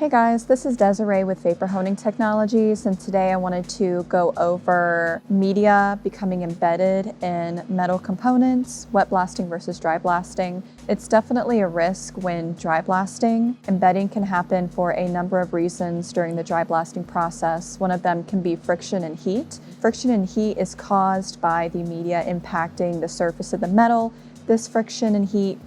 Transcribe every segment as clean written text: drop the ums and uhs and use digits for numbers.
Hey guys, this is Desiree with Vapor Honing Technologies, and today I wanted to go over media becoming embedded in metal components, wet blasting versus dry blasting. It's definitely a risk when dry blasting. Embedding can happen for a number of reasons during the dry blasting process. One of them can be friction and heat. Friction and heat is caused by the media impacting the surface of the metal. This friction and heat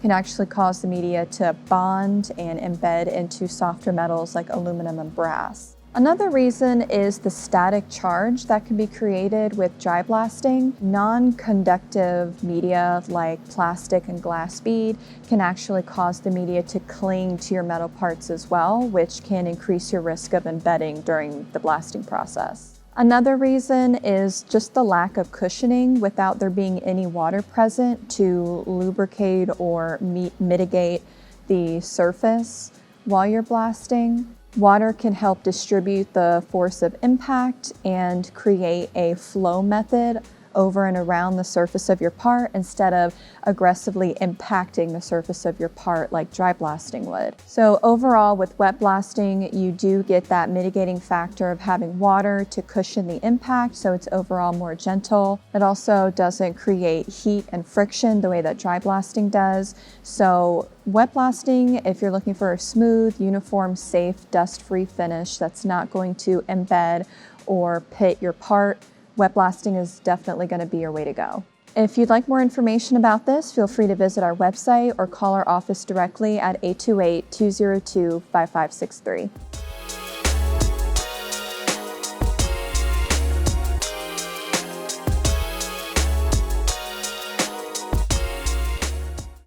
can actually cause the media to bond and embed into softer metals like aluminum and brass. Another reason is the static charge that can be created with dry blasting. Non-conductive media like plastic and glass bead can actually cause the media to cling to your metal parts as well, which can increase your risk of embedding during the blasting process. Another reason is just the lack of cushioning without there being any water present to lubricate or mitigate the surface while you're blasting. Water can help distribute the force of impact and create a flow method over and around the surface of your part instead of aggressively impacting the surface of your part like dry blasting would. So overall, with wet blasting, you do get that mitigating factor of having water to cushion the impact, so it's overall more gentle. It also doesn't create heat and friction the way that dry blasting does. So wet blasting, if you're looking for a smooth, uniform, safe, dust-free finish that's not going to embed or pit your part, wet blasting is definitely going to be your way to go. If you'd like more information about this, feel free to visit our website or call our office directly at 828-202-5563.